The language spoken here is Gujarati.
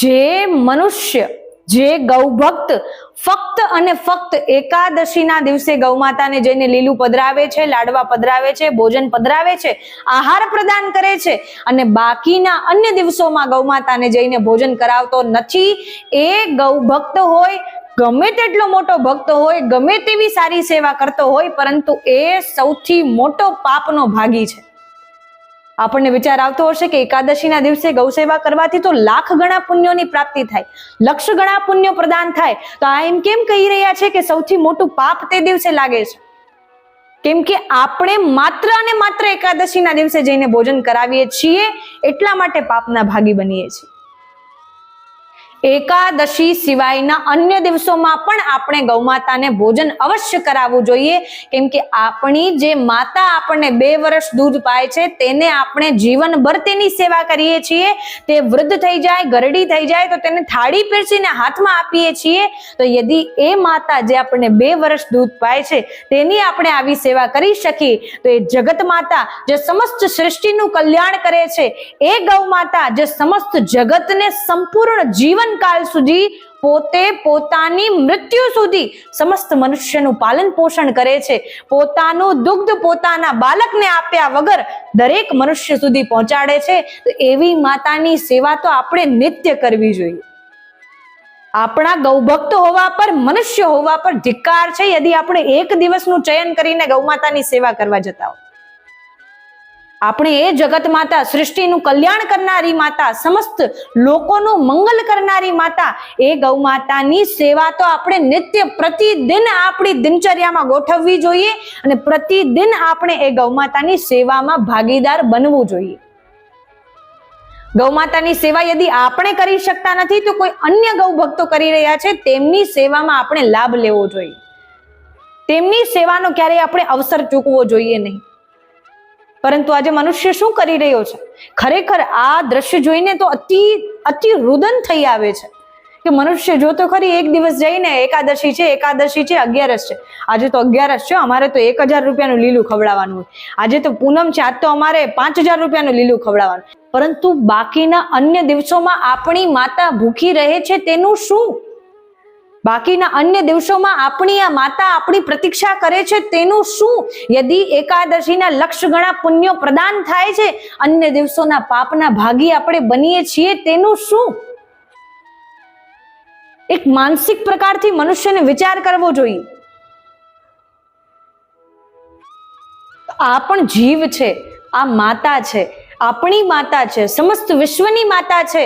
જે મનુષ્ય, જે ગૌભક્ત ફક્ત અને ફક્ત એકાદશીના દિવસે ગૌમાતાને જઈને લીલું પધરાવે છે, લાડવા પધરાવે છે, ભોજન પધરાવે છે, આહાર પ્રદાન કરે છે અને બાકીના અન્ય દિવસોમાં ગૌમાતાને જઈને ભોજન કરાવતો નથી, એ ગૌભક્ત હોય, ગમે તેટલો મોટો ભક્ત હોય, ગમે તેવી સારી સેવા કરતો હોય, પરંતુ એ સૌથી મોટો પાપનો ભાગી છે. આપણને વિચાર આવતો હશે કે એકાદશીના દિવસે ગૌ સેવા કરવાથી તો લાખ ગણા પુણ્યોની પ્રાપ્તિ થાય, લક્ષ ગણા પુણ્યો પ્રદાન થાય, તો આ એમ કેમ કહી રહ્યા છે કે સૌથી મોટું પાપ તે દિવસે લાગે છે? કેમ કે આપણે માત્ર અને માત્ર એકાદશીના દિવસે જઈને ભોજન કરાવીએ છીએ, એટલા માટે પાપના ભાગી બનીએ છીએ. એકાદશી સિવાયના અન્ય દિવસોમાં પણ આપણે ગૌમાતાને ભોજન અવશ્ય કરાવવું જોઈએ, કેમ કે આપણી જે માતા આપણને 2 વર્ષ દૂધ પાય છે, તેને આપણે જીવનભર તેની સેવા કરીએ છીએ. તે વૃદ્ધ થઈ જાય, ગરડી થઈ જાય તો તેને થાળી પીરસીને હાથમાં આપીએ છીએ. તો યદિ એ માતા જે આપણને 2 વર્ષ દૂધ પાય છે તેની આપણે આવી સેવા કરી શકીએ, તો એ જગત માતા જે સમસ્ત સૃષ્ટિનું કલ્યાણ કરે છે, એ ગૌ માતા જે સમસ્ત જગતને સંપૂર્ણ જીવન કાળ સુધી, પોતે પોતાની મૃત્યુ સુધી સમસ્ત મનુષ્યનું પાલન પોષણ કરે છે, પોતાનું દુગ્ધ પોતાના બાળકને આપ્યા વગર દરેક મનુષ્ય સુધી પહોંચાડે છે, તો એવી માતાની સેવા તો આપણે નિત્ય કરવી જોઈએ. આપણા ગૌભક્ત હોવા પર, મનુષ્ય હોવા પર ધિક્કાર છે યદિ આપણે એક દિવસનું ચયન કરીને ગૌમાતાની સેવા કરવા જતા હોય. આપણે એ જગત માતા, સૃષ્ટિનું કલ્યાણ કરનારી માતા, સમસ્ત લોકોનું મંગલ કરનારી માતા, એ ગૌ માતાની સેવા તો આપણે નિત્ય પ્રતિદિન આપણી દિનચર્યામાં ગોઠવવી જોઈએ અને પ્રતિદિન આપણે એ ગૌ માતાની સેવામાં ભાગીદાર બનવું જોઈએ. ગૌ માતાની સેવા યદિ આપણે કરી શકતા નથી તો કોઈ અન્ય ગૌ ભક્તો કરી રહ્યા છે, તેમની સેવામાં આપણે લાભ લેવો જોઈએ. તેમની સેવાનો ક્યારેય આપણે અવસર ચૂકવો જોઈએ નહીં. પરંતુ આજે મનુષ્ય શું કરી રહ્યો છે? ખરેખર આ દ્રશ્ય જોઈને તો અતિ રુદન થઈ આવે છે કે મનુષ્ય જો તો ખરી, એક દિવસ જઈને એકાદશી છે, 11 છે, આજે તો 11 છે, અમારે તો 1000 રૂપિયાનું લીલું ખવડાવવાનું હોય, આજે તો પૂનમ છે, આજ તો અમારે 5000 રૂપિયાનું લીલું ખવડાવવાનું. પરંતુ બાકીના અન્ય દિવસોમાં આપણી માતા ભૂખી રહે છે તેનું શું? બાકીના અન્ય દિવસોમાં આપણી આ માતા આપણી પ્રતીક્ષા કરે છે તેનું શું? યદિ એકાદશીના લક્ષ ગણા પુણ્યો પ્રદાન થાય છે, અન્ય દિવસોના પાપના ભાગી આપણે બનીએ છીએ, તેનું શું? એક માનસિક પ્રકારથી મનુષ્યને વિચાર કરવો જોઈએ. આ પણ જીવ છે, આ માતા છે, આપણી માતા છે, સમસ્ત વિશ્વની માતા છે.